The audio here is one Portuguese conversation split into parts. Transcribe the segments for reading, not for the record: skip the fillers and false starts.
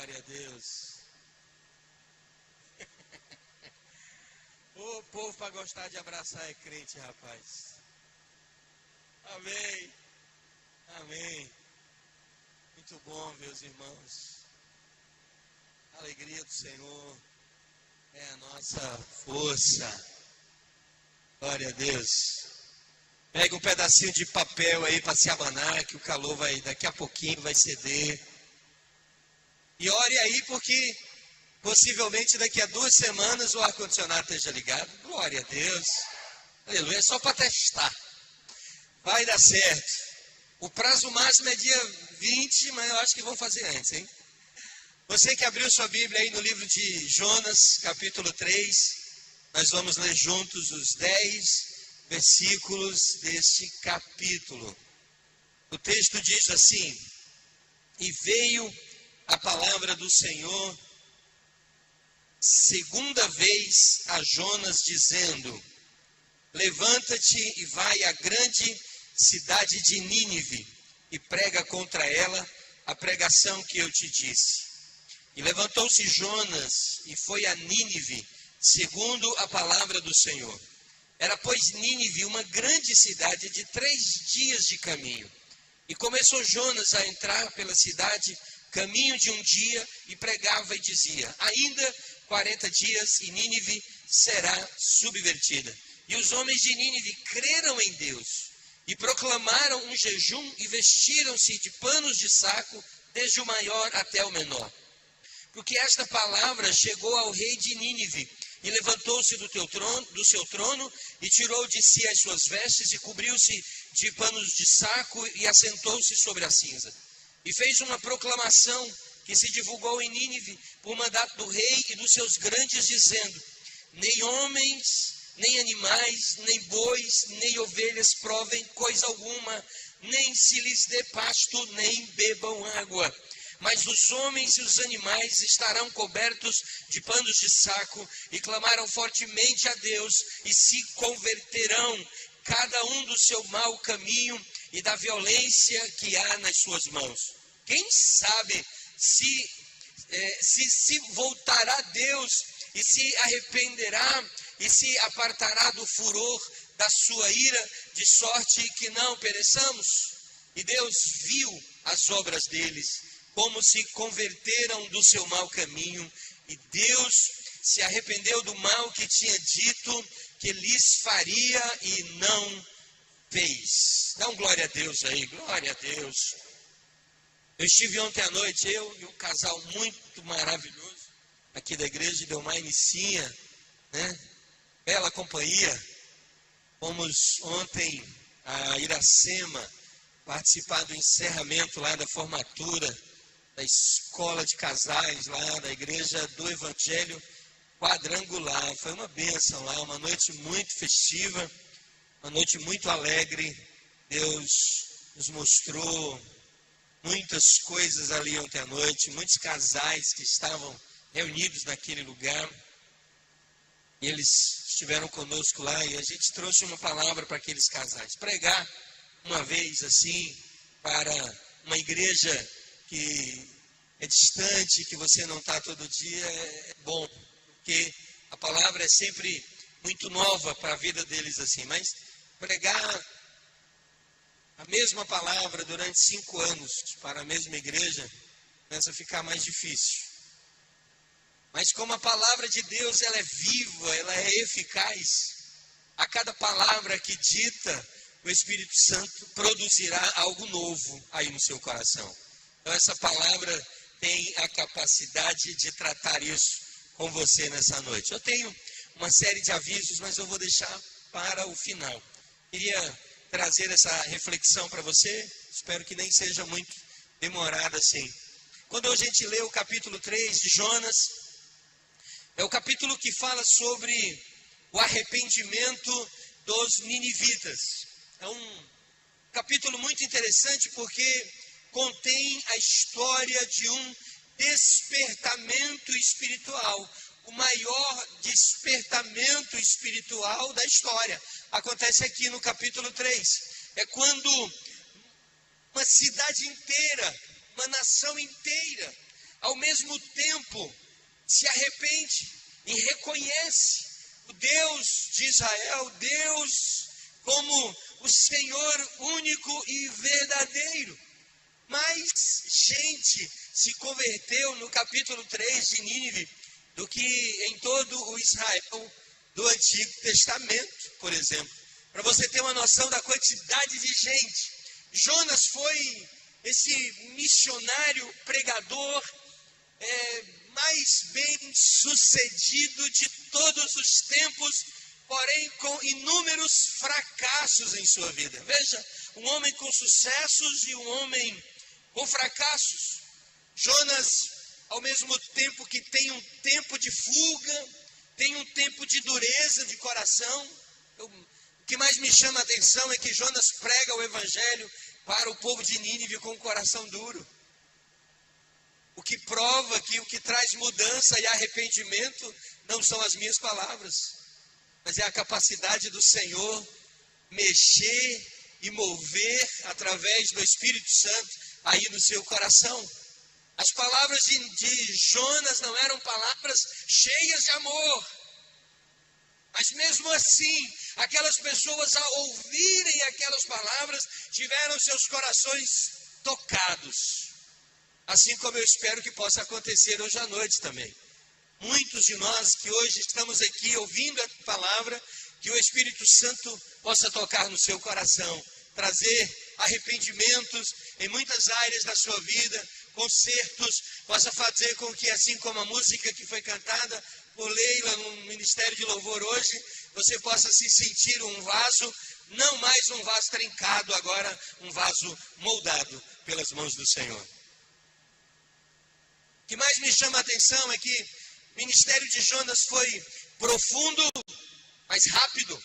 Glória a Deus. O povo para gostar de abraçar é crente, rapaz. Amém. Amém. Muito bom, meus irmãos. A alegria do Senhor é a nossa força. Glória a Deus. Pega um pedacinho de papel aí para se abanar, que o calor vai, daqui a pouquinho vai ceder. E ore aí, porque possivelmente daqui a 2 semanas o ar-condicionado esteja ligado. Glória a Deus. Aleluia. É só para testar. Vai dar certo. O prazo máximo é dia 20, mas eu acho que vão fazer antes, hein? Você que abriu sua Bíblia aí no livro de Jonas, capítulo 3, nós vamos ler juntos os 10 versículos deste capítulo. O texto diz assim: e veio a palavra do Senhor segunda vez a Jonas, dizendo: levanta-te e vai à grande cidade de Nínive e prega contra ela a pregação que eu te disse. E levantou-se Jonas e foi a Nínive, segundo a palavra do Senhor. Era, pois, Nínive uma grande cidade de 3 dias de caminho. E começou Jonas a entrar pela cidade, caminho de um dia, e pregava e dizia: ainda 40 dias e Nínive será subvertida. E os homens de Nínive creram em Deus e proclamaram um jejum e vestiram-se de panos de saco, desde o maior até o menor. Porque esta palavra chegou ao rei de Nínive, e levantou-se do seu trono, e tirou de si as suas vestes, e cobriu-se de panos de saco, e assentou-se sobre a cinza. E fez uma proclamação que se divulgou em Nínive, por mandato do rei e dos seus grandes, dizendo: nem homens, nem animais, nem bois, nem ovelhas provem coisa alguma, nem se lhes dê pasto, nem bebam água. Mas os homens e os animais estarão cobertos de panos de saco, e clamaram fortemente a Deus, e se converterão, cada um do seu mau caminho e da violência que há nas suas mãos. Quem sabe se voltará a Deus, e se arrependerá, e se apartará do furor da sua ira, de sorte que não pereçamos? E Deus viu as obras deles, como se converteram do seu mau caminho, e Deus se arrependeu do mal que tinha dito que lhes faria, e não fez. Dá um glória a Deus aí, glória a Deus. Eu estive ontem à noite, eu e um casal muito maravilhoso, aqui da igreja de Delmar e Nicinha, né? Bela companhia. Fomos ontem a Iracema participar do encerramento lá da formatura da escola de casais lá da igreja do Evangelho Quadrangular. Foi uma bênção lá, uma noite muito festiva, uma noite muito alegre. Deus nos mostrou muitas coisas ali ontem à noite, muitos casais que estavam reunidos naquele lugar. E eles estiveram conosco lá, e a gente trouxe uma palavra para aqueles casais. Pregar uma vez assim para uma igreja que é distante, que você não está todo dia, é bom, porque a palavra é sempre muito nova para a vida deles assim. Mas pregar a mesma palavra durante 5 anos para a mesma igreja começa a ficar mais difícil. Mas como a palavra de Deus, ela é viva, ela é eficaz, a cada palavra que dita, o Espírito Santo produzirá algo novo aí no seu coração. Então essa palavra tem a capacidade de tratar isso com você nessa noite. Eu tenho uma série de avisos, mas eu vou deixar para o final. Queria trazer essa reflexão para você, espero que nem seja muito demorada assim. Quando a gente lê o capítulo 3 de Jonas, é o capítulo que fala sobre o arrependimento dos ninivitas. É um capítulo muito interessante porque contém a história de um despertamento espiritual, o maior despertamento espiritual da história. Acontece aqui no capítulo 3. É quando uma cidade inteira, uma nação inteira, ao mesmo tempo se arrepende e reconhece o Deus de Israel, Deus como o Senhor único e verdadeiro. Mais gente se converteu no capítulo 3 de Nínive do que em todo o Israel do Antigo Testamento, por exemplo. Para você ter uma noção da quantidade de gente, Jonas foi esse missionário pregador mais bem sucedido de todos os tempos, porém com inúmeros fracassos em sua vida. Veja, um homem com sucessos e um homem com fracassos. Jonas, ao mesmo tempo que tem um tempo de fuga, tem um tempo de dureza de coração. O que mais me chama a atenção é que Jonas prega o evangelho para o povo de Nínive com o coração duro. O que prova que o que traz mudança e arrependimento não são as minhas palavras, mas é a capacidade do Senhor mexer e mover através do Espírito Santo aí no seu coração. As palavras de Jonas não eram palavras cheias de amor, mas mesmo assim, aquelas pessoas ao ouvirem aquelas palavras tiveram seus corações tocados. Assim como eu espero que possa acontecer hoje à noite também. Muitos de nós que hoje estamos aqui ouvindo a palavra, que o Espírito Santo possa tocar no seu coração, trazer arrependimentos em muitas áreas da sua vida, concertos, possa fazer com que, assim como a música que foi cantada por Leila no Ministério de Louvor hoje, você possa se sentir um vaso, não mais um vaso trincado, agora um vaso moldado pelas mãos do Senhor. O que mais me chama a atenção é que o ministério de Jonas foi profundo, mas rápido.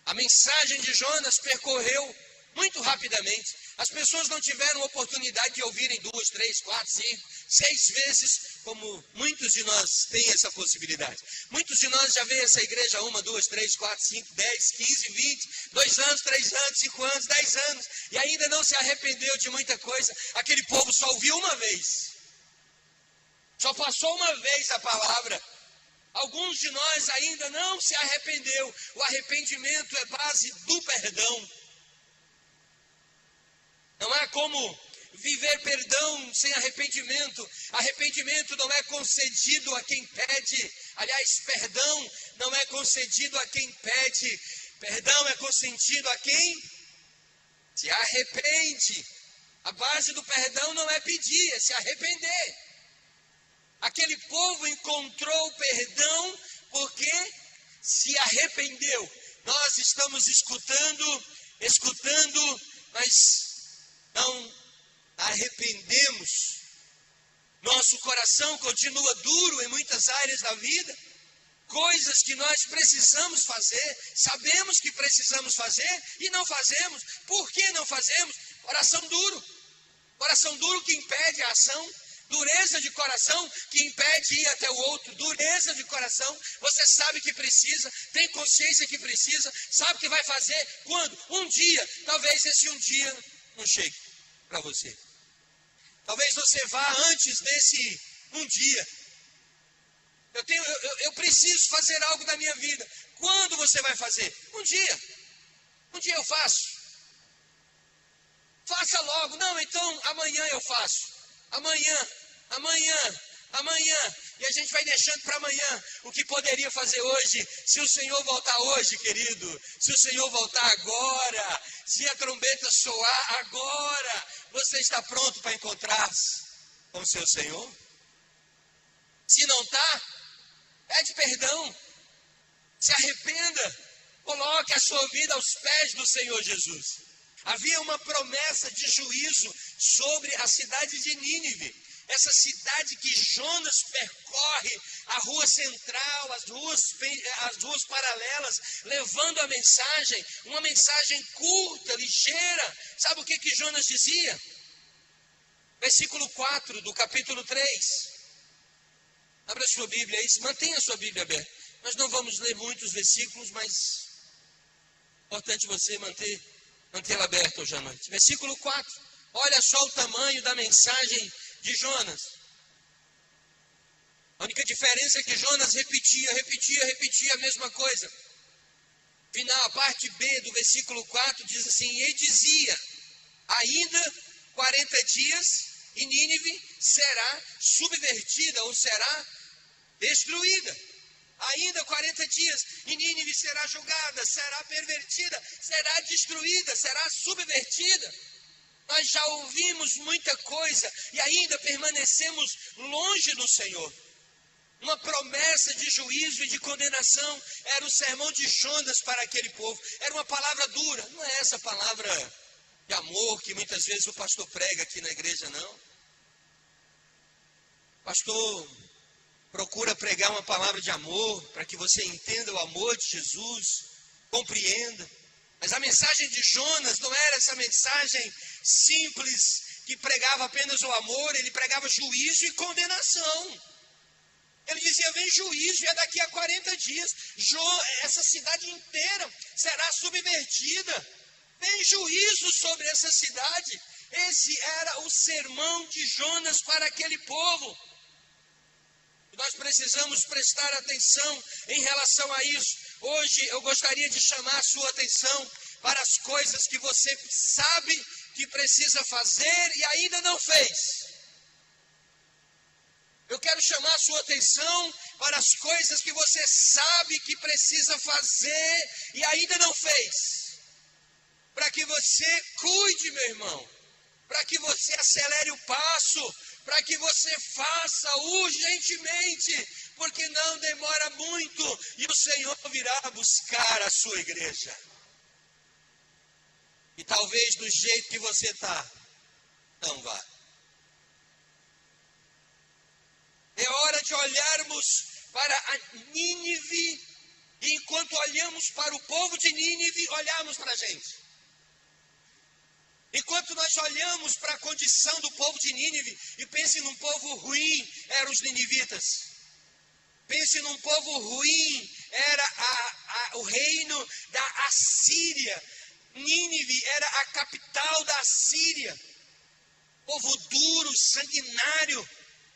A mensagem de Jonas percorreu muito rapidamente. As pessoas não tiveram oportunidade de ouvirem 2, 3, 4, 5, 6 vezes, como muitos de nós têm essa possibilidade. Muitos de nós já veem essa igreja 1, 2, 3, 4, 5, 10, 15, 20, 2 anos, 3 anos, 5 anos, 10 anos, e ainda não se arrependeu de muita coisa. Aquele povo só ouviu uma vez. Só passou uma vez a palavra. Alguns de nós ainda não se arrependeu. O arrependimento é base do perdão. Não é como viver perdão sem arrependimento. Arrependimento não é concedido a quem pede. Aliás, perdão não é concedido a quem pede. Perdão é concedido a quem se arrepende. A base do perdão não é pedir, é se arrepender. Aquele povo encontrou perdão porque se arrependeu. Nós estamos escutando, mas não arrependemos. Nosso coração continua duro em muitas áreas da vida. Coisas que nós precisamos fazer, sabemos que precisamos fazer e não fazemos. Por que não fazemos? Coração duro. Coração duro que impede a ação. Dureza de coração que impede ir até o outro. Dureza de coração. Você sabe que precisa, tem consciência que precisa, sabe que vai fazer quando? Um dia. Talvez esse um dia não chegue para você. Talvez você vá antes desse um dia. Eu preciso fazer algo da minha vida. Quando você vai fazer? Um dia. Um dia eu faço. Faça logo. Não, então amanhã eu faço. Amanhã. E a gente vai deixando para amanhã o que poderia fazer hoje. Se o Senhor voltar hoje, querido, se o Senhor voltar agora, se a trombeta soar agora, você está pronto para encontrar-se com o seu Senhor? Se não está, pede perdão, se arrependa, coloque a sua vida aos pés do Senhor Jesus. Havia uma promessa de juízo sobre a cidade de Nínive. Essa cidade que Jonas percorre, a rua central, as ruas paralelas, levando a mensagem, uma mensagem curta, ligeira. Sabe o que Jonas dizia? Versículo 4 do capítulo 3. Abra a sua Bíblia aí, mantenha a sua Bíblia aberta. Nós não vamos ler muitos versículos, mas é importante você mantê-la aberta hoje à noite. Versículo 4. Olha só o tamanho da mensagem de Jonas. A única diferença é que Jonas repetia a mesma coisa. Final, a parte B do versículo 4 diz assim: e dizia, ainda 40 dias e Nínive será subvertida ou será destruída. Ainda 40 dias e Nínive será julgada, será pervertida, será destruída, será subvertida. Nós já ouvimos muita coisa e ainda permanecemos longe do Senhor. Uma promessa de juízo e de condenação era o sermão de Jonas para aquele povo. Era uma palavra dura, não é essa palavra de amor que muitas vezes o pastor prega aqui na igreja, não. O pastor procura pregar uma palavra de amor para que você entenda o amor de Jesus, compreenda. Mas a mensagem de Jonas não era essa mensagem simples que pregava apenas o amor, ele pregava juízo e condenação. Ele dizia, vem juízo e é daqui a 40 dias, essa cidade inteira será subvertida. Vem juízo sobre essa cidade. Esse era o sermão de Jonas para aquele povo. Nós precisamos prestar atenção em relação a isso. Hoje eu gostaria de chamar a sua atenção para as coisas que você sabe que precisa fazer e ainda não fez. Eu quero chamar a sua atenção para as coisas que você sabe que precisa fazer e ainda não fez. Para que você cuide, meu irmão. Para que você acelere o passo. Para que você faça urgentemente. Porque não demora muito e o Senhor virá buscar a sua igreja. E talvez do jeito que você está, não vá. É hora de olharmos para a Nínive, e enquanto olhamos para o povo de Nínive, olhamos para a gente. Enquanto nós olhamos para a condição do povo de Nínive, e pense num povo ruim, eram os ninivitas. Pense num povo ruim, era o reino da Assíria. Nínive era a capital da Assíria. Povo duro, sanguinário.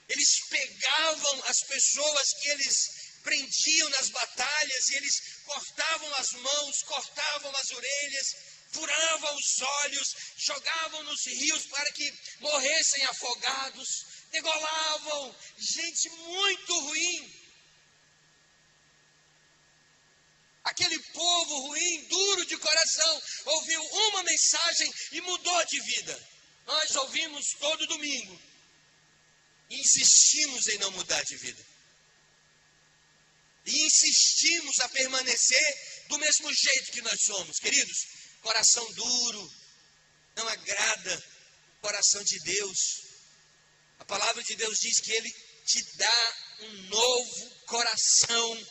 Eles pegavam as pessoas que eles prendiam nas batalhas, e eles cortavam as mãos, cortavam as orelhas, furavam os olhos, jogavam nos rios para que morressem afogados, degolavam, gente muito ruim. Aquele povo ruim, duro de coração, ouviu uma mensagem e mudou de vida. Nós ouvimos todo domingo. E insistimos em não mudar de vida. E insistimos a permanecer do mesmo jeito que nós somos. Queridos, coração duro não agrada o coração de Deus. A palavra de Deus diz que Ele te dá um novo coração.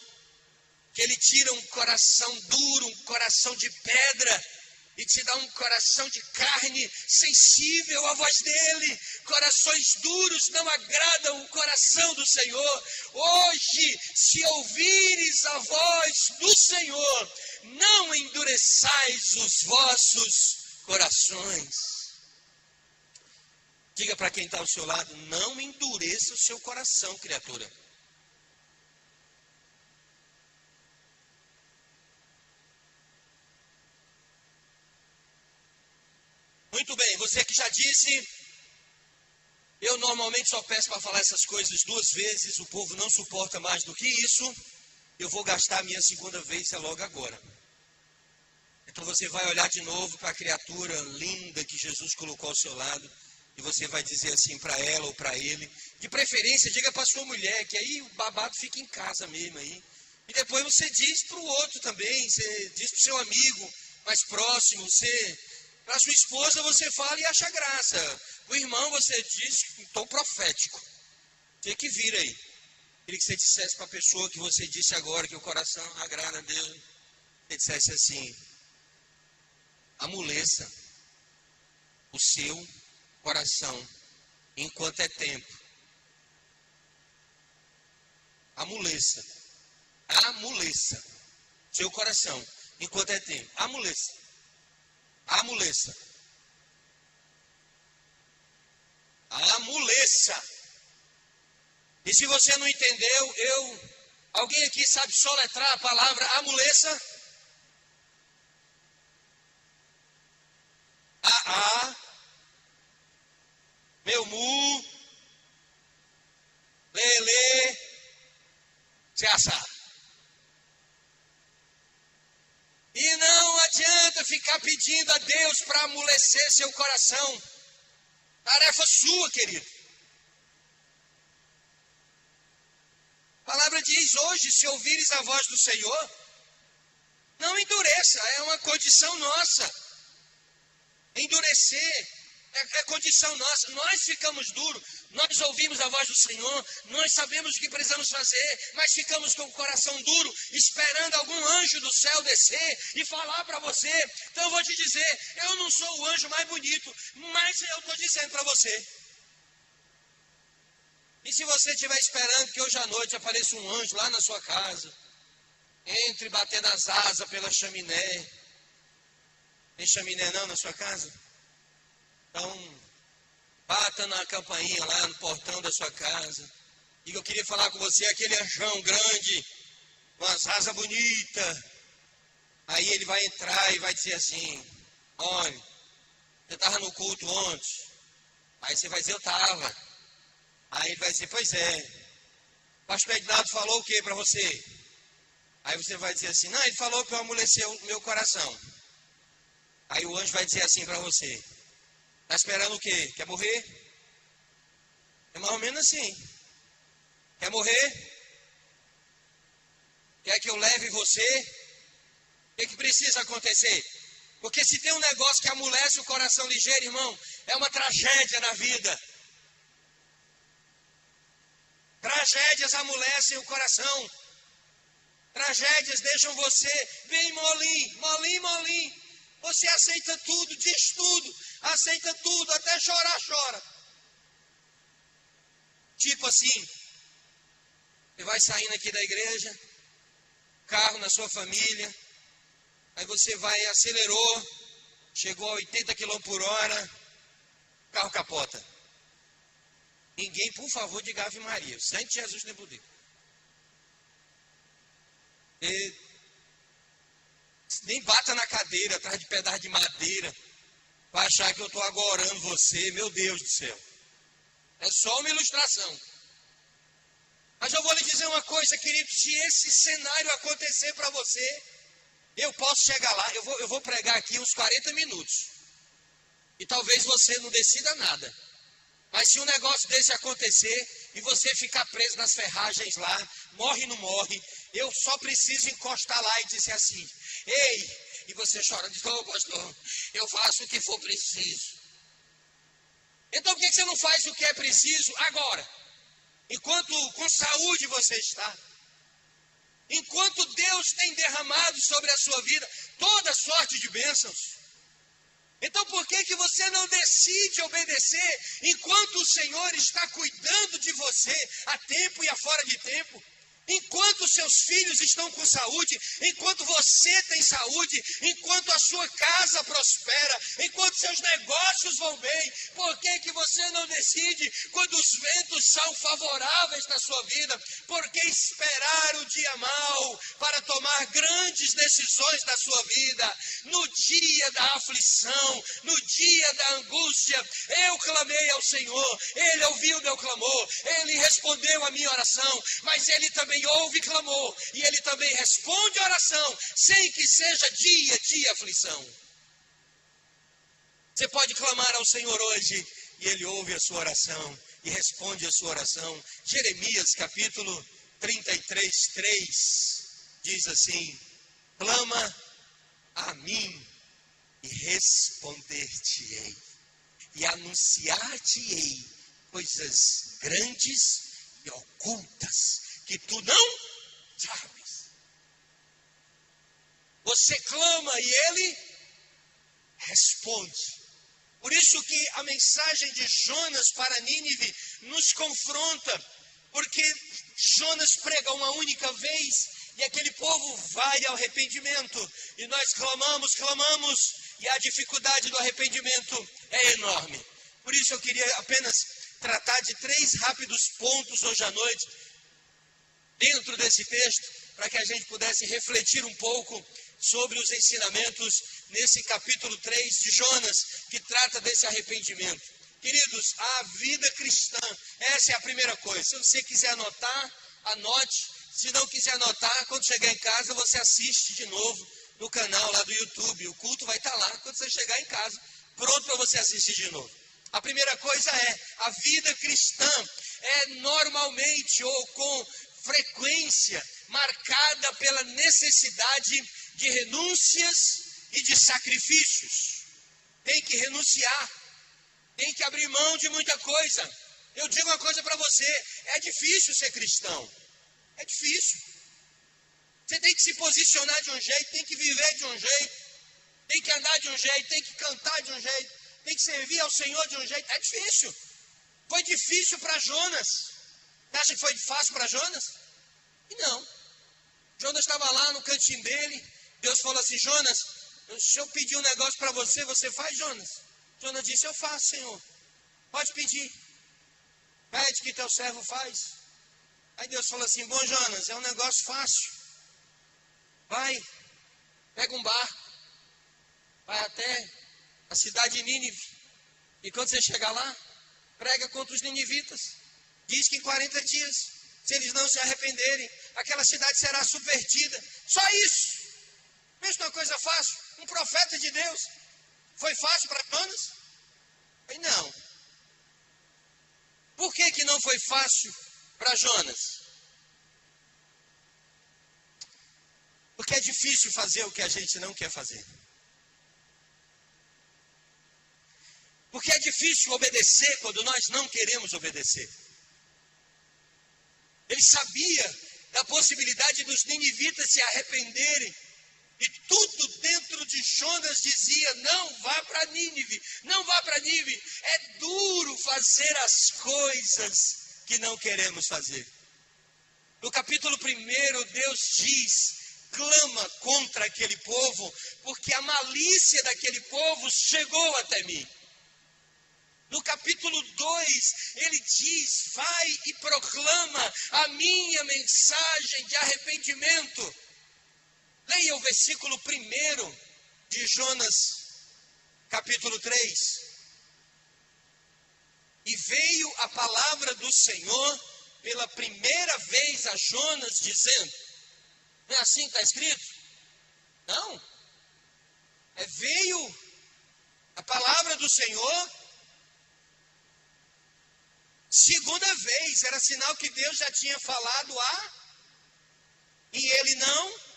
Que Ele tira um coração duro, um coração de pedra, e te dá um coração de carne sensível à voz dEle. Corações duros não agradam o coração do Senhor. Hoje, se ouvires a voz do Senhor, não endureçais os vossos corações. Diga para quem está ao seu lado, não endureça o seu coração, criatura. Muito bem, você que já disse, eu normalmente só peço para falar essas coisas 2 vezes, o povo não suporta mais do que isso, eu vou gastar a minha segunda vez, é logo agora. Então você vai olhar de novo para a criatura linda que Jesus colocou ao seu lado, e você vai dizer assim para ela ou para ele, de preferência diga para sua mulher, que aí o babado fica em casa mesmo aí. E depois você diz para o outro também, você diz para o seu amigo mais próximo, para sua esposa você fala e acha graça. O irmão você diz em tom profético. Você que vira aí. Queria que você dissesse para a pessoa que você disse agora que o coração agrada a Deus. Você dissesse assim: amoleça o seu coração enquanto é tempo. Amoleça. Amoleça seu coração enquanto é tempo. Amoleça. Amoleça. Amoleça. E se você não entendeu, alguém aqui sabe soletrar a palavra amuleça? Meu mu, lele, ceaçá. E não adianta ficar pedindo a Deus para amolecer seu coração. Tarefa sua, querido. A palavra diz hoje, se ouvires a voz do Senhor, não endureça, é uma condição nossa. Endurecer é condição nossa. Nós ficamos duros, nós ouvimos a voz do Senhor, nós sabemos o que precisamos fazer, mas ficamos com o coração duro, esperando algum anjo do céu descer e falar para você. Então eu vou te dizer, eu não sou o anjo mais bonito, mas eu estou dizendo para você. E se você estiver esperando que hoje à noite apareça um anjo lá na sua casa, entre batendo as asas pela chaminé. Tem chaminé não na sua casa? Então, bata na campainha lá no portão da sua casa. Diga, eu queria falar com você, aquele anjão grande, com as asas bonitas. Aí ele vai entrar e vai dizer assim, olha, você estava no culto ontem? Aí você vai dizer, eu estava. Aí ele vai dizer, pois é. O pastor Ednardo falou o que para você? Aí você vai dizer assim, não, ele falou para eu amolecer o meu coração. Aí o anjo vai dizer assim para você, está esperando o quê? Quer morrer? É mais ou menos assim. Quer morrer? Quer que eu leve você? O que precisa acontecer? Porque se tem um negócio que amolece o coração ligeiro, irmão, é uma tragédia na vida. Tragédias amolecem o coração. Tragédias deixam você bem molinho. Você aceita tudo, diz tudo, aceita tudo, até chorar, chora. Tipo assim, você vai saindo aqui da igreja, carro na sua família, aí você vai, acelerou, chegou a 80 km por hora, carro capota. Ninguém, por favor, diga Ave Maria, Santo Jesus nem poder. Nem bata na cadeira, atrás de pedaço de madeira, para achar que eu estou agorando você, meu Deus do céu. É só uma ilustração. Mas eu vou lhe dizer uma coisa, querido, se esse cenário acontecer para você, eu posso chegar lá, eu vou pregar aqui uns 40 minutos. E talvez você não decida nada. Mas se um negócio desse acontecer e você ficar preso nas ferragens lá, morre ou não morre, eu só preciso encostar lá e dizer assim, ei, e você chora, diz, ô pastor, eu faço o que for preciso. Então por que você não faz o que é preciso agora? Enquanto com saúde você está. Enquanto Deus tem derramado sobre a sua vida toda sorte de bênçãos. Então por que você não decide obedecer enquanto o Senhor está cuidando de você a tempo e a fora de tempo? Enquanto seus filhos estão com saúde, enquanto você tem saúde, enquanto a sua casa prospera, enquanto seus negócios vão bem, por que você não decide quando os ventos são favoráveis na sua vida? Por que esperar o dia mau para tomar grandes decisões na sua vida? No dia da aflição, no dia da angústia, eu clamei ao Senhor, Ele ouviu o meu clamor, Ele respondeu a minha oração, mas Ele também ouve e clamou, e Ele também responde a oração, sem que seja dia de aflição. Você pode clamar ao Senhor hoje, e Ele ouve a sua oração, e responde a sua oração. Jeremias capítulo 33, 3, diz assim, clama a mim, e responder-te-ei, e anunciar-te-ei coisas grandes e ocultas, que tu não sabes. Você clama e Ele responde. Por isso que a mensagem de Jonas para Nínive nos confronta, porque Jonas prega uma única vez e aquele povo vai ao arrependimento, e nós clamamos, e a dificuldade do arrependimento é enorme. Por isso eu queria apenas tratar de 3 rápidos pontos hoje à noite, dentro desse texto, para que a gente pudesse refletir um pouco sobre os ensinamentos nesse capítulo 3 de Jonas, que trata desse arrependimento. Queridos, a vida cristã, essa é a primeira coisa. Se você quiser anotar, anote. Se não quiser anotar, quando chegar em casa, você assiste de novo no canal lá do YouTube. O culto vai estar lá quando você chegar em casa, pronto para você assistir de novo. A primeira coisa é, a vida cristã é normalmente ou com frequência marcada pela necessidade de renúncias e de sacrifícios. Tem que renunciar, tem que abrir mão de muita coisa. Eu digo uma coisa para você, é difícil ser cristão, é difícil. Você tem que se posicionar de um jeito, tem que viver de um jeito, tem que andar de um jeito, tem que cantar de um jeito, tem que servir ao Senhor de um jeito, é difícil. Foi difícil para Jonas. Você acha que foi fácil para Jonas? E não. Jonas estava lá no cantinho dele, Deus falou assim, Jonas, se eu pedir um negócio para você, você faz, Jonas? Jonas disse, eu faço, Senhor. Pode pedir. Pede que teu servo faz. Aí Deus falou assim, bom, Jonas, é um negócio fácil. Vai, pega um barco, vai até a cidade de Nínive. E quando você chegar lá, prega contra os ninivitas. Diz que em 40 dias, se eles não se arrependerem, aquela cidade será subvertida. Só isso. Pensa numa coisa fácil. Um profeta de Deus. Foi fácil para Jonas? E não. Por que não foi fácil para Jonas? Porque é difícil fazer o que a gente não quer fazer. Porque é difícil obedecer quando nós não queremos obedecer. Ele sabia da possibilidade dos ninivitas se arrependerem. E tudo dentro de Jonas dizia, não vá para Nínive, não vá para Nínive. É duro fazer as coisas que não queremos fazer. No capítulo 1, Deus diz, clama contra aquele povo, porque a malícia daquele povo chegou até mim. No capítulo 2, ele diz, vai e proclama a minha mensagem de arrependimento. Leia o versículo 1 de Jonas, capítulo 3. E veio a palavra do Senhor pela primeira vez a Jonas, dizendo, não é assim que está escrito? Não. Veio a palavra do Senhor segunda vez, era sinal que Deus já tinha falado e ele não.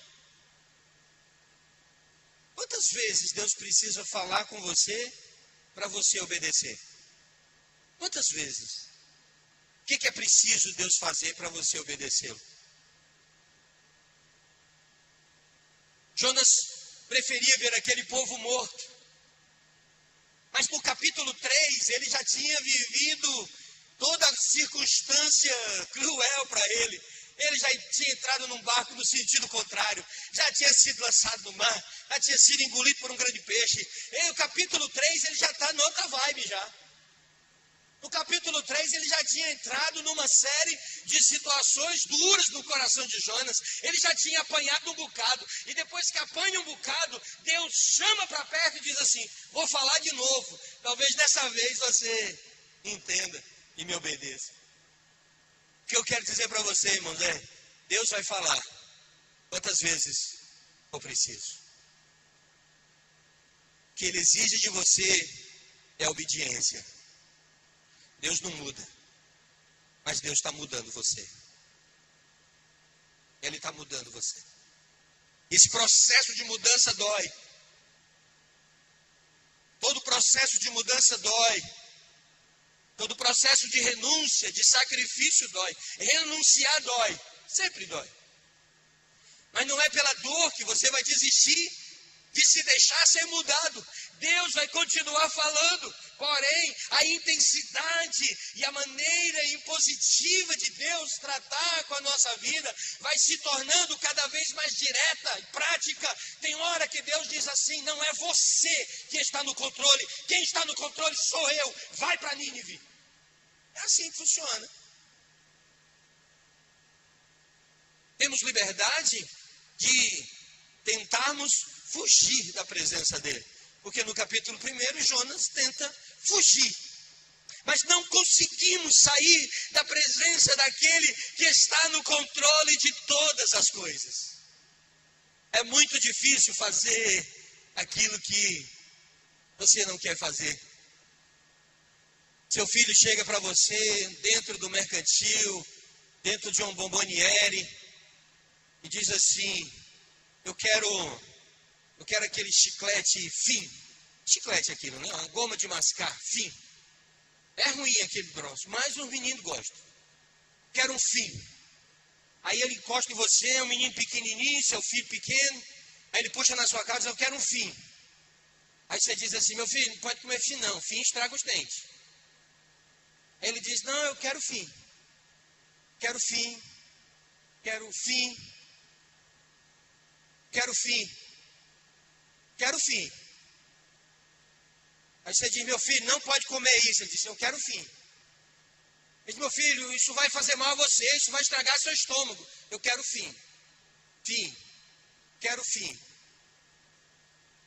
Quantas vezes Deus precisa falar com você para você obedecer? Quantas vezes? O que é preciso Deus fazer para você obedecê-lo? Jonas preferia ver aquele povo morto. Mas no capítulo 3, ele já tinha vivido toda a circunstância cruel para ele. Ele já tinha entrado num barco no sentido contrário, já tinha sido lançado no mar, já tinha sido engolido por um grande peixe. E o capítulo 3, ele já está noutra vibe já. No capítulo 3, ele já tinha entrado numa série de situações duras no coração de Jonas. Ele já tinha apanhado um bocado. E depois que apanha um bocado, Deus chama para perto e diz assim, vou falar de novo. Talvez dessa vez você entenda e me obedeça. O que eu quero dizer para você, irmãos, Deus vai falar quantas vezes for preciso. O que Ele exige de você é obediência. Deus não muda, mas Deus está mudando você. Ele está mudando você. Esse processo de mudança dói. Todo processo de mudança dói. Todo processo de renúncia, de sacrifício dói. Renunciar dói, sempre dói. Mas não é pela dor que você vai desistir de se deixar ser mudado. Deus vai continuar falando, porém a intensidade e a maneira impositiva de Deus tratar com a nossa vida vai se tornando cada vez mais direta e prática. Tem hora que Deus diz assim, não é você que está no controle, quem está no controle sou eu, vai para Nínive. É assim que funciona. Temos liberdade de tentarmos fugir da presença dele. Porque no capítulo 1, Jonas tenta fugir. Mas não conseguimos sair da presença daquele que está no controle de todas as coisas. É muito difícil fazer aquilo que você não quer fazer. Seu filho chega para você dentro do mercantil, dentro de um bomboniere, e diz assim: eu quero aquele chiclete fim. Chiclete é aquilo, né? Uma goma de mascar, fim. É ruim aquele troço, mas os meninos gostam. Quero um fim. Aí ele encosta em você, é um menino pequenininho, seu filho pequeno. Aí ele puxa na sua cara e diz: eu quero um fim. Aí você diz assim: meu filho, não pode comer fim não, fim estraga os dentes. Aí ele diz: não, eu quero fim. Quero fim. Quero fim. Quero fim. Quero fim. Aí você diz: meu filho, não pode comer isso. Ele diz: eu quero fim. Ele diz: meu filho, isso vai fazer mal a você, isso vai estragar seu estômago. Eu quero fim. Fim. Quero fim.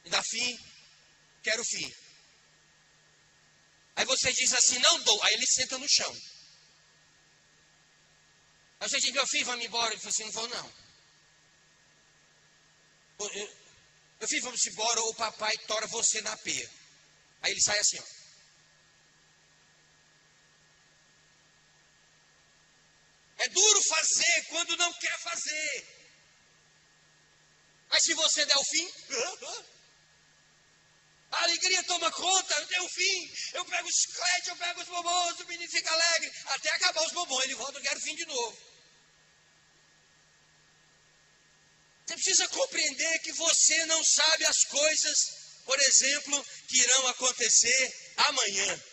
Me dá fim. Quero fim. Aí você diz assim: não dou. Aí ele senta no chão. Aí você diz: meu filho, vai-me embora. Ele fala assim: não vou não. Meu filho, vamos embora ou o papai tora você na peia. Aí ele sai assim, ó. É duro fazer quando não quer fazer. Mas se você der o fim, a alegria toma conta, eu tenho o fim. Eu pego os chicletes, eu pego os bombons, o menino fica alegre. Até acabar os bombons, ele volta, eu quero o fim de novo. Você precisa compreender que você não sabe as coisas, por exemplo, que irão acontecer amanhã.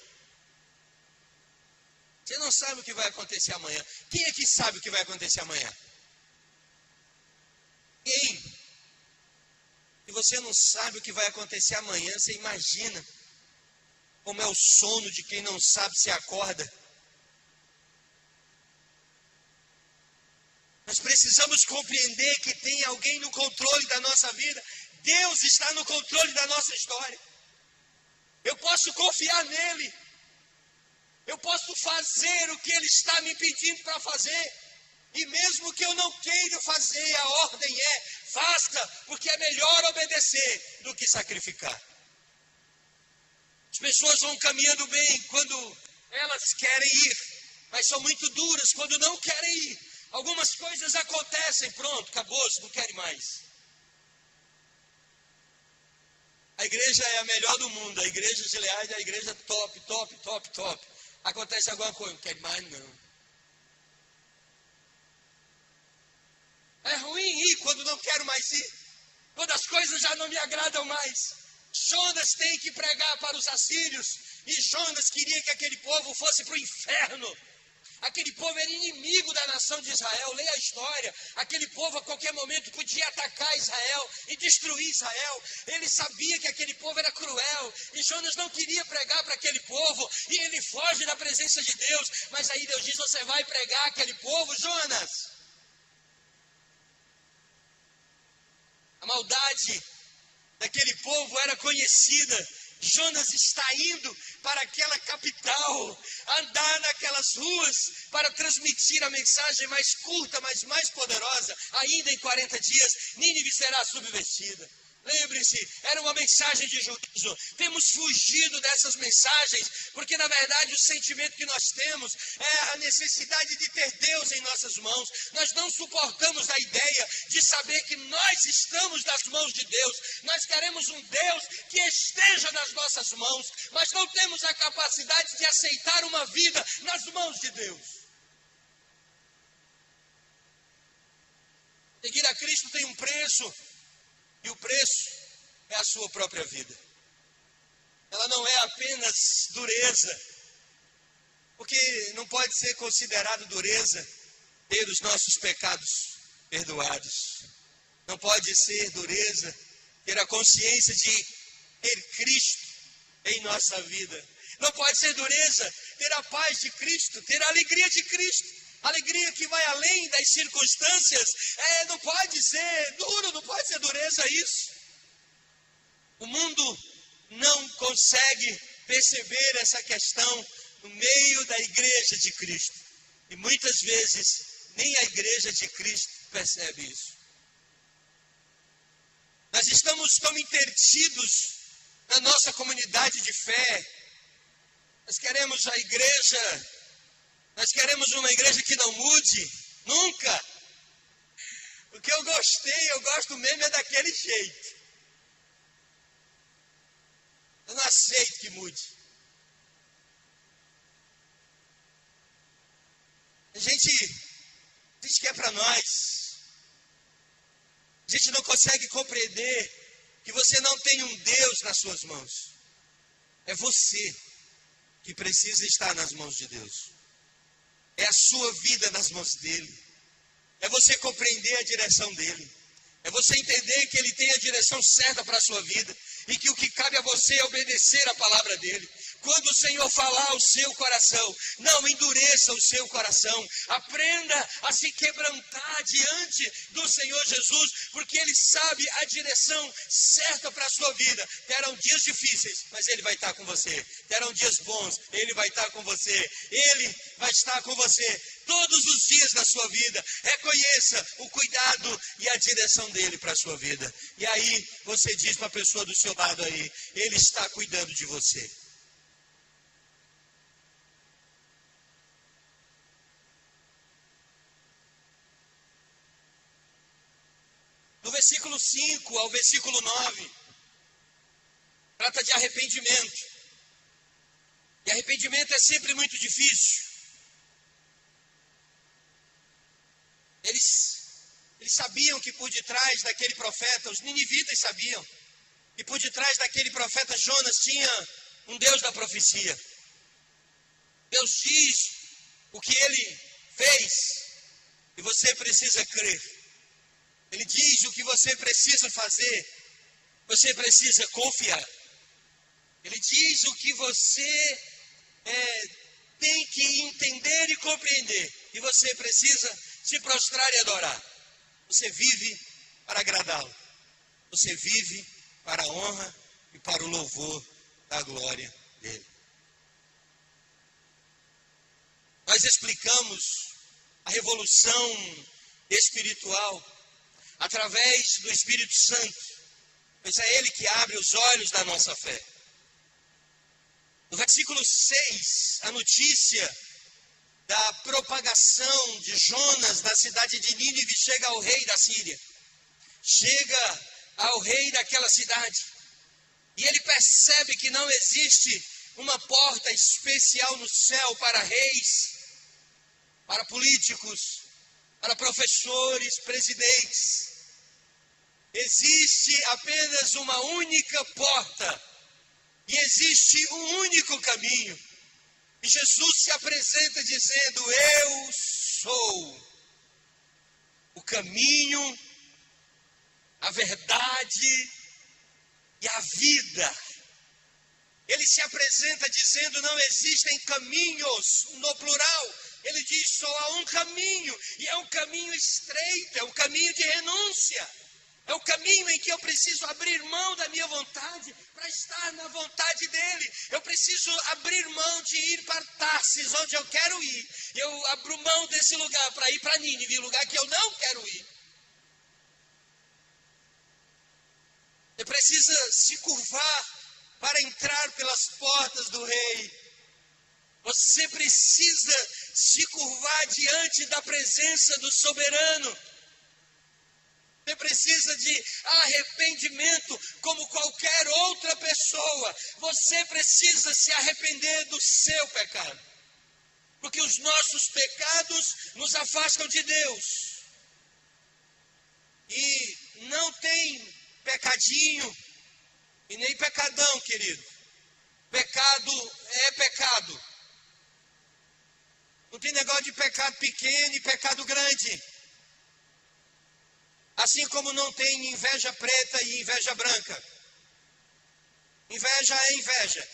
Você não sabe o que vai acontecer amanhã. Quem é que sabe o que vai acontecer amanhã? Quem? Se você não sabe o que vai acontecer amanhã, você imagina como é o sono de quem não sabe se acorda. Nós precisamos compreender que tem alguém no controle da nossa vida. Deus está no controle da nossa história. Eu posso confiar nele. Eu posso fazer o que ele está me pedindo para fazer. E mesmo que eu não queira fazer, a ordem é: faça, porque é melhor obedecer do que sacrificar. As pessoas vão caminhando bem quando elas querem ir, mas são muito duras quando não querem ir. Algumas coisas acontecem, pronto, acabou, não querem mais. A igreja é a melhor do mundo, a igreja de Leais é a igreja top, top, top, top. Acontece alguma coisa, não quero mais não. É ruim ir quando não quero mais ir, quando as coisas já não me agradam mais. Jonas tem que pregar para os assírios, e Jonas queria que aquele povo fosse para o inferno. Aquele povo era inimigo da nação de Israel. Leia a história. Aquele povo a qualquer momento podia atacar Israel e destruir Israel. Ele sabia que aquele povo era cruel. E Jonas não queria pregar para aquele povo. E ele foge da presença de Deus. Mas aí Deus diz: você vai pregar aquele povo, Jonas? A maldade daquele povo era conhecida. Jonas está indo para aquela capital, andar naquelas ruas para transmitir a mensagem mais curta, mas mais poderosa. Ainda em 40 dias, Nínive será subvertida. Lembre-se, era uma mensagem de juízo. Temos fugido dessas mensagens, porque na verdade o sentimento que nós temos é a necessidade de ter Deus em nossas mãos. Nós não suportamos a ideia de saber que nós estamos nas mãos de Deus. Nós queremos um Deus que esteja nas nossas mãos, mas não temos a capacidade de aceitar uma vida nas mãos de Deus. Seguir a Cristo tem um preço. E o preço é a sua própria vida. Ela não é apenas dureza, porque não pode ser considerado dureza ter os nossos pecados perdoados. Não pode ser dureza ter a consciência de ter Cristo em nossa vida. Não pode ser dureza ter a paz de Cristo, ter a alegria de Cristo. Alegria que vai além das circunstâncias. Não pode ser duro, não pode ser dureza isso. O mundo não consegue perceber essa questão no meio da igreja de Cristo. E muitas vezes nem a igreja de Cristo percebe isso. Nós estamos tão intertidos na nossa comunidade de fé. Nós queremos a igreja, nós queremos uma igreja que não mude, nunca. O que eu gosto mesmo é daquele jeito. Eu não aceito que mude. A gente que é para nós. A gente não consegue compreender que você não tem um Deus nas suas mãos. É você que precisa estar nas mãos de Deus. É a sua vida nas mãos dele. É você compreender a direção dele. É você entender que ele tem a direção certa para a sua vida. E que o que cabe a você é obedecer a palavra dele. Quando o Senhor falar ao seu coração, não endureça o seu coração. Aprenda a se quebrantar diante do Senhor Jesus, porque Ele sabe a direção certa para a sua vida. Terão dias difíceis, mas Ele vai estar com você. Terão dias bons, Ele vai estar com você. Ele vai estar com você todos os dias da sua vida. Reconheça o cuidado e a direção dele para a sua vida. E aí você diz para a pessoa do seu lado aí, Ele está cuidando de você. Do versículo 5 ao versículo 9, trata de arrependimento. E arrependimento é sempre muito difícil. Eles sabiam que por detrás daquele profeta, os ninivitas sabiam, que por detrás daquele profeta Jonas tinha um Deus da profecia. Deus diz o que ele fez e você precisa crer. Ele diz o que você precisa fazer, você precisa confiar. Ele diz o que você tem que entender e compreender, e você precisa se prostrar e adorar. Você vive para agradá-lo. Você vive para a honra e para o louvor da glória dele. Nós explicamos a revolução espiritual através do Espírito Santo, pois é Ele que abre os olhos da nossa fé. No versículo 6, a notícia da propagação de Jonas na cidade de Nínive chega ao rei da Síria. Chega ao rei daquela cidade. E ele percebe que não existe uma porta especial no céu para reis, para políticos, para professores, presidentes. Existe apenas uma única porta. E existe um único caminho. E Jesus se apresenta dizendo: eu sou o caminho, a verdade e a vida. Ele se apresenta dizendo: não existem caminhos, no plural. Ele diz: só há um caminho, e é um caminho estreito, é um caminho de renúncia. É o caminho em que eu preciso abrir mão da minha vontade para estar na vontade dele. Eu preciso abrir mão de ir para Tarsis, onde eu quero ir. Eu abro mão desse lugar para ir para Nínive, lugar que eu não quero ir. Você precisa se curvar para entrar pelas portas do rei. Você precisa se curvar diante da presença do soberano. Você precisa de arrependimento como qualquer outra pessoa. Você precisa se arrepender do seu pecado. Porque os nossos pecados nos afastam de Deus. E não tem pecadinho e nem pecadão, querido. Pecado é pecado. Não tem negócio de pecado pequeno e pecado grande. Assim como não tem inveja preta e inveja branca. Inveja é inveja.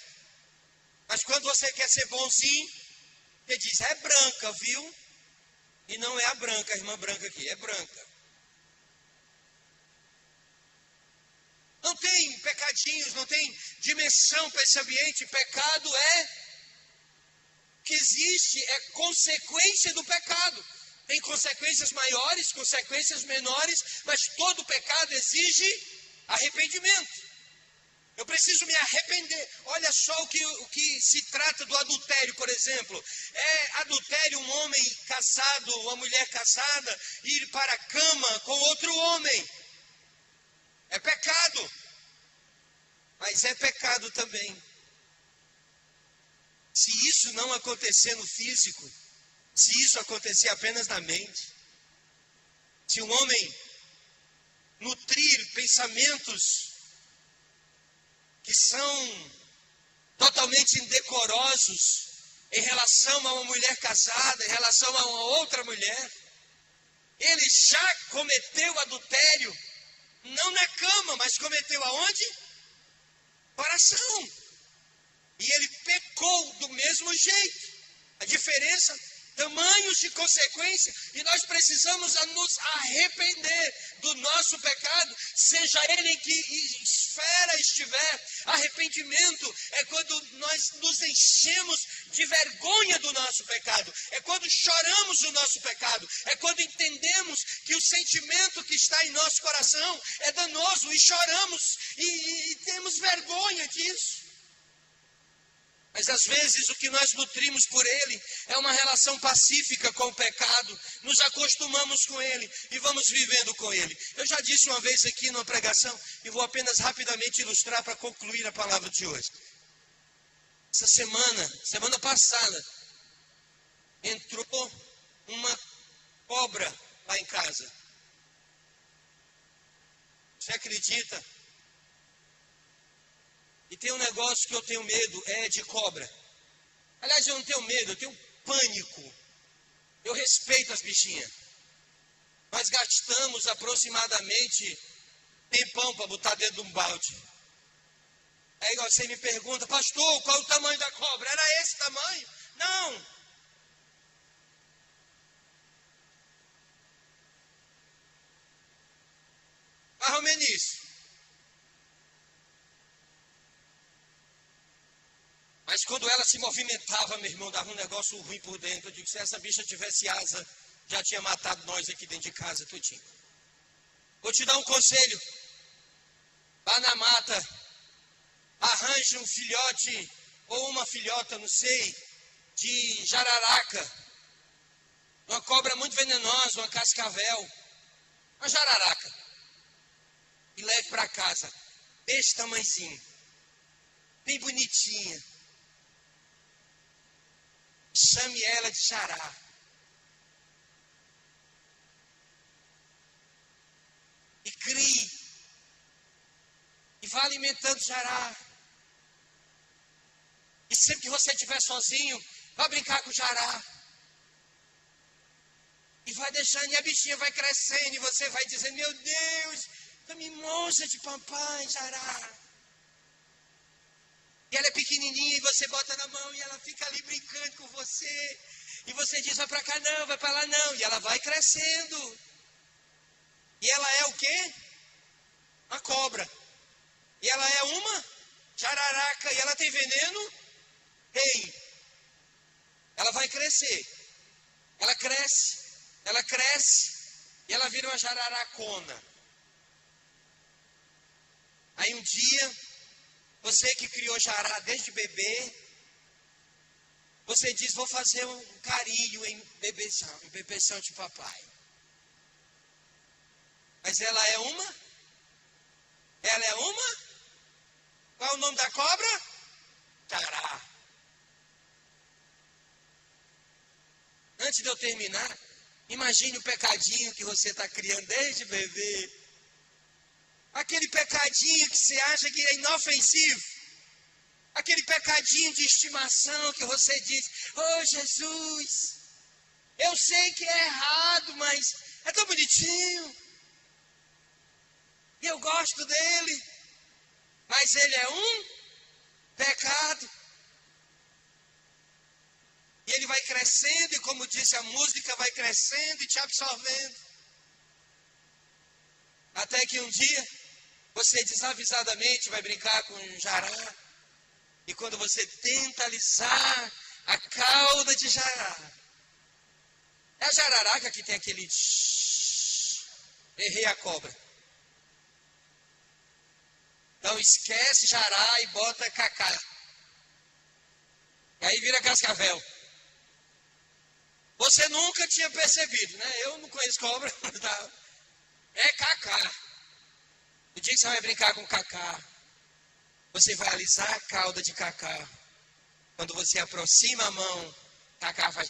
Mas quando você quer ser bonzinho, você diz, é branca, viu? E não é a branca, a irmã branca aqui, é branca. Não tem pecadinhos, não tem dimensão para esse ambiente. Pecado que existe, é consequência do pecado. Tem consequências maiores, consequências menores, mas todo pecado exige arrependimento. Eu preciso me arrepender. Olha só o que se trata do adultério, por exemplo. É adultério um homem casado, uma mulher casada, ir para a cama com outro homem. É pecado. Mas é pecado também. Se isso não acontecer no físico, se isso acontecer apenas na mente, se um homem nutrir pensamentos que são totalmente indecorosos em relação a uma mulher casada, em relação a uma outra mulher, ele já cometeu adultério, não na cama, mas cometeu aonde? Coração. E ele pecou do mesmo jeito. A diferença, tamanhos de consequência, e nós precisamos nos arrepender do nosso pecado, seja ele em que esfera estiver. Arrependimento é quando nós nos enchemos de vergonha do nosso pecado, é quando choramos o nosso pecado, é quando entendemos que o sentimento que está em nosso coração é danoso e choramos e temos vergonha disso. Mas às vezes o que nós nutrimos por ele é uma relação pacífica com o pecado. Nos acostumamos com ele e vamos vivendo com ele. Eu já disse uma vez aqui numa pregação e vou apenas rapidamente ilustrar para concluir a palavra de hoje. Essa semana passada, entrou uma cobra lá em casa. Você acredita? E tem um negócio que eu tenho medo, é de cobra. Aliás, eu não tenho medo, eu tenho pânico. Eu respeito as bichinhas. Nós gastamos aproximadamente tempão para botar dentro de um balde. Aí você me pergunta, pastor, qual é o tamanho da cobra? Era esse tamanho? Não. Mais ou menos isso. Mas quando ela se movimentava, meu irmão, dava um negócio ruim por dentro. Eu digo, se essa bicha tivesse asa, já tinha matado nós aqui dentro de casa, tudinho. Vou te dar um conselho. Vá na mata, arranje um filhote ou uma filhota, não sei, de jararaca. Uma cobra muito venenosa, uma cascavel. Uma jararaca. E leve para casa. Desse tamanhozinho. Bem bonitinha. Chame ela de Xará. E crie. E vá alimentando Xará. E sempre que você estiver sozinho, vá brincar com o Xará. E vai deixando, e a bichinha vai crescendo, e você vai dizendo, meu Deus, tu me mostra de papai, Xará. E ela é pequenininha e você bota na mão e ela fica ali brincando com você. E você diz, vai para cá não, vai para lá não. E ela vai crescendo. E ela é o quê? Uma cobra. E ela é uma jararaca. E ela tem veneno? Tem. Ela vai crescer. Ela cresce. Ela cresce. E ela vira uma jararacona. Aí um dia... Você que criou Xará desde bebê, você diz, vou fazer um carinho em bebeção de papai. Mas ela é uma? Ela é uma? Qual é o nome da cobra? Xará. Antes de eu terminar, imagine o pecadinho que você está criando desde bebê. Aquele pecadinho que você acha que é inofensivo. Aquele pecadinho de estimação que você diz, oh Jesus, eu sei que é errado, mas é tão bonitinho. E eu gosto dele. Mas ele é um pecado. crescendo e, como disse a música, vai crescendo e te absorvendo. Até que um dia, você desavisadamente vai brincar com um jará. E quando você tenta alisar a cauda de jará, é a jararaca que tem aquele errei a cobra. Então esquece jará e bota cacá. E aí vira cascavel. Você nunca tinha percebido, né? Eu não conheço cobra. Tá? É cacá. O dia que você vai brincar com cacá, você vai alisar a cauda de cacá. Quando você aproxima a mão, cacá vai...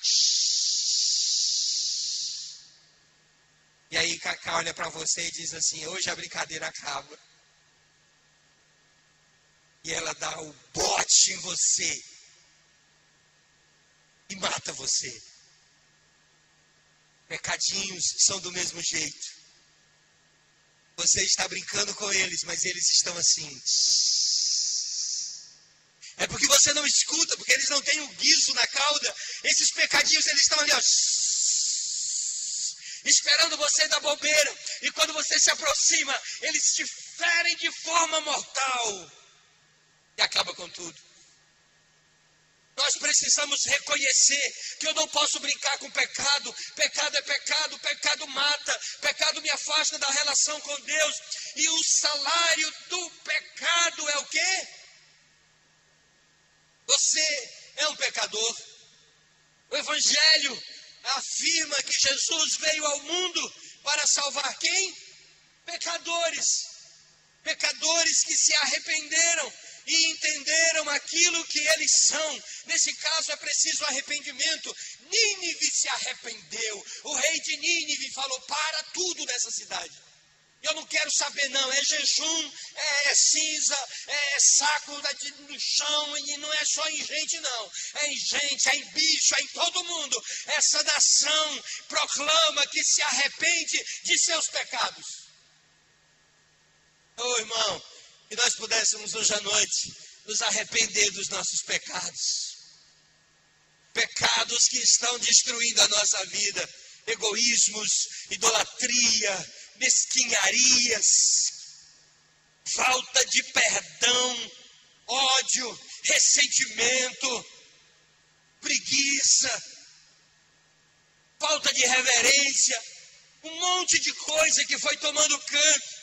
E aí cacá olha para você e diz assim, hoje a brincadeira acaba. E ela dá o bote em você. E mata você. Pecadinhos são do mesmo jeito. Você está brincando com eles, mas eles estão assim. É porque você não escuta, porque eles não têm um guiso na cauda. Esses pecadinhos, eles estão ali, ó, esperando você dar bobeira. E quando você se aproxima, eles te ferem de forma mortal. E acaba com tudo. Nós precisamos reconhecer que eu não posso brincar com pecado. Pecado é pecado, pecado mata, pecado me afasta da relação com Deus. E o salário do pecado é o quê? Você é um pecador. O Evangelho afirma que Jesus veio ao mundo para salvar quem? Pecadores. Pecadores que se arrependeram e entenderam aquilo que eles são. Nesse caso é preciso arrependimento. Nínive se arrependeu. O rei de Nínive falou, para tudo nessa cidade. Eu não quero saber não, é jejum, é cinza, é saco no chão, e não é só em gente não. É em gente, é em bicho, é em todo mundo. Essa nação proclama que se arrepende de seus pecados. Ô irmão, que nós pudéssemos hoje à noite nos arrepender dos nossos pecados. Pecados que estão destruindo a nossa vida. Egoísmos, idolatria, mesquinharias, falta de perdão, ódio, ressentimento, preguiça, falta de reverência, um monte de coisa que foi tomando canto.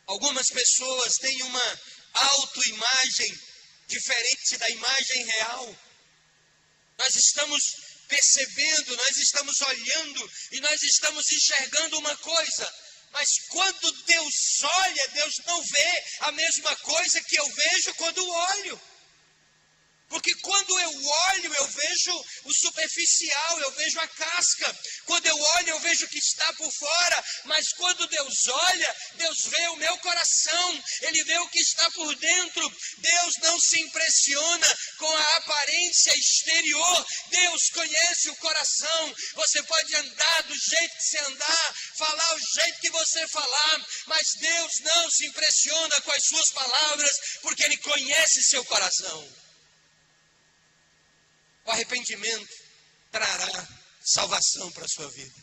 Algumas pessoas têm uma autoimagem diferente da imagem real. Nós estamos percebendo, nós estamos olhando e nós estamos enxergando uma coisa. Mas quando Deus olha, Deus não vê a mesma coisa que eu vejo quando olho. Porque quando eu olho, eu vejo o superficial, eu vejo a casca. Quando eu olho, eu vejo o que está por fora. Mas quando Deus olha, Deus vê o meu coração. Ele vê o que está por dentro. Deus não se impressiona com a aparência exterior. Deus conhece o coração. Você pode andar do jeito que você andar, falar o jeito que você falar. Mas Deus não se impressiona com as suas palavras, porque Ele conhece seu coração. O arrependimento trará salvação para a sua vida.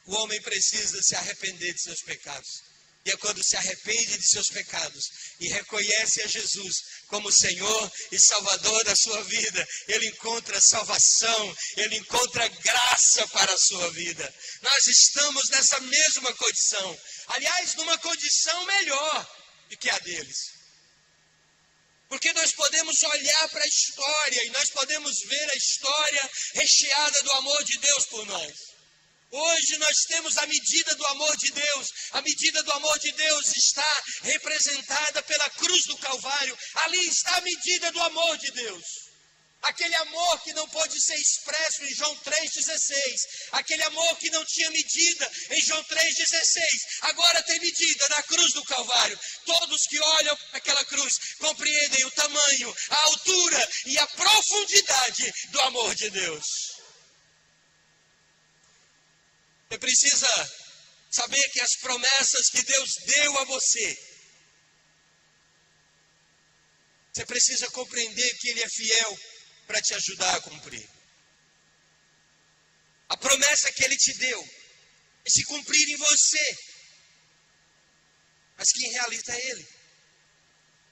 O homem precisa se arrepender de seus pecados. E é quando se arrepende de seus pecados e reconhece a Jesus como Senhor e Salvador da sua vida, ele encontra salvação, ele encontra graça para a sua vida. Nós estamos nessa mesma condição. Aliás, numa condição melhor do que a deles. Porque nós podemos olhar para a história e nós podemos ver a história recheada do amor de Deus por nós. Hoje nós temos a medida do amor de Deus. A medida do amor de Deus está representada pela cruz do Calvário. Ali está a medida do amor de Deus. Aquele amor que não pôde ser expresso em João 3,16. Aquele amor que não tinha medida em João 3,16. Agora tem medida na cruz do Calvário. Todos que olham para aquela cruz compreendem o tamanho, a altura e a profundidade do amor de Deus. Você precisa saber que as promessas que Deus deu a você, você precisa compreender que Ele é fiel. para te ajudar a cumprir. A promessa que Ele te deu é se cumprir em você, mas quem realiza é Ele.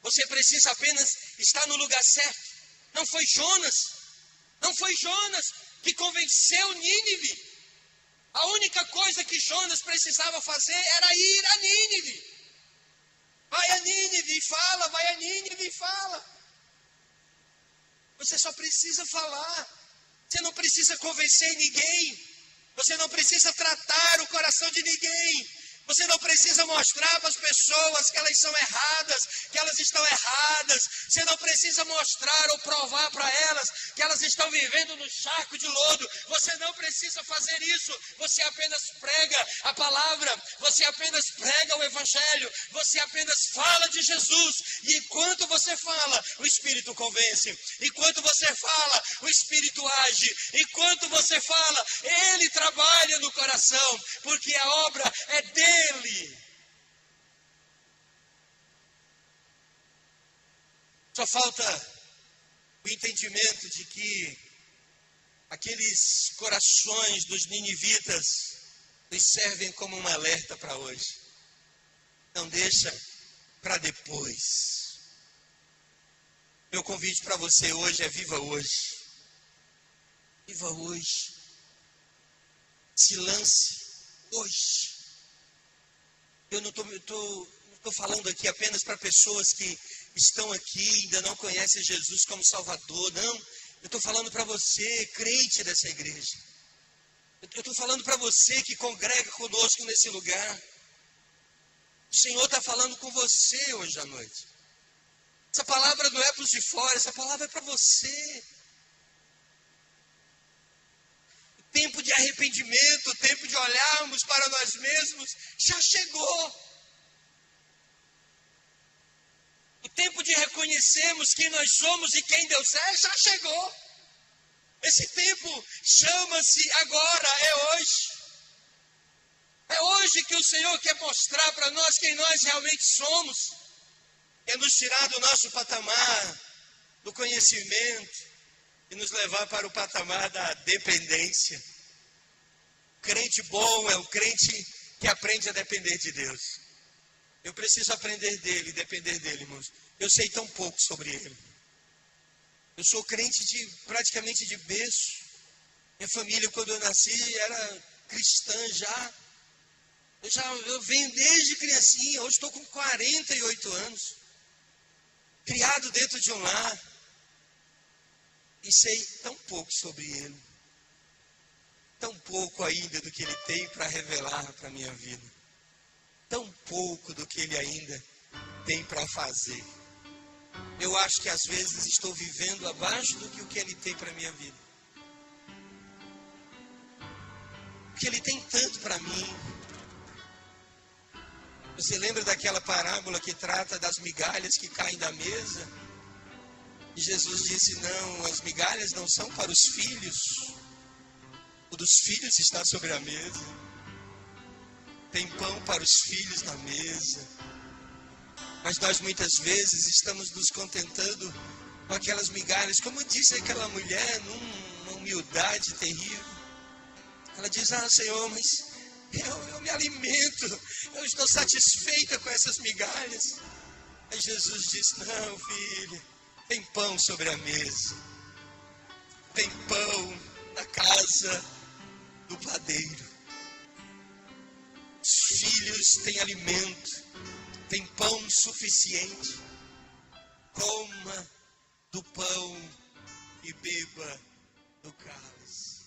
Você precisa apenas estar no lugar certo. Não foi Jonas que convenceu Nínive. A única coisa que Jonas precisava fazer era ir a Nínive. Vai a Nínive e fala, vai a Nínive e fala. Você só precisa falar. Você não precisa convencer ninguém. Você não precisa tratar o coração de ninguém. Você não precisa mostrar para as pessoas que elas são erradas, que elas estão erradas. Você não precisa mostrar ou provar para elas que elas estão vivendo no charco de lodo. Você não precisa fazer isso. Você apenas prega a palavra. Você apenas prega o evangelho. Você apenas fala de Jesus. E enquanto você fala, o Espírito convence. Enquanto você fala, o Espírito age. Enquanto você fala, Ele trabalha no coração. Porque a obra é dele. Só falta o entendimento de que aqueles corações dos ninivitas nos servem como um alerta para hoje. Não deixa para depois. Meu convite para você hoje é: viva hoje. Viva hoje. Se lance hoje. Eu não estou falando aqui apenas para pessoas que estão aqui e ainda não conhecem Jesus como Salvador. Não, eu estou falando para você, crente dessa igreja. Eu estou falando para você que congrega conosco nesse lugar. O Senhor está falando com você hoje à noite. Essa palavra não é para os de fora, essa palavra é para você. O tempo de arrependimento, o tempo de olharmos para nós mesmos, já chegou. O tempo de reconhecermos quem nós somos e quem Deus é, já chegou. Esse tempo chama-se agora, é hoje. É hoje que o Senhor quer mostrar para nós quem nós realmente somos. Quer nos tirar do nosso patamar do conhecimento e nos levar para o patamar da dependência. O crente bom é o crente que aprende a depender de Deus. Eu preciso aprender dele, depender dele, irmãos. Eu sei tão pouco sobre ele. Eu sou crente praticamente de berço. Minha família, quando eu nasci, era cristã já. Eu venho desde criancinha, hoje estou com 48 anos. Criado dentro de um lar. E sei tão pouco sobre ele. Tão pouco ainda do que ele tem para revelar para a minha vida. Tão pouco do que ele ainda tem para fazer. Eu acho que às vezes estou vivendo abaixo do que o que ele tem para a minha vida. Porque ele tem tanto para mim. Você lembra daquela parábola que trata das migalhas que caem da mesa? E Jesus disse: não, as migalhas não são para os filhos. O dos filhos está sobre a mesa. Tem pão para os filhos na mesa. Mas nós muitas vezes estamos nos contentando com aquelas migalhas. Como disse aquela mulher, numa humildade terrível. Ela diz: ah, Senhor, mas eu me alimento. Eu estou satisfeita com essas migalhas. Aí Jesus disse: não, filha. Tem pão sobre a mesa. Tem pão na casa do padeiro. Os filhos têm alimento. Tem pão suficiente. Coma do pão e beba do cálice.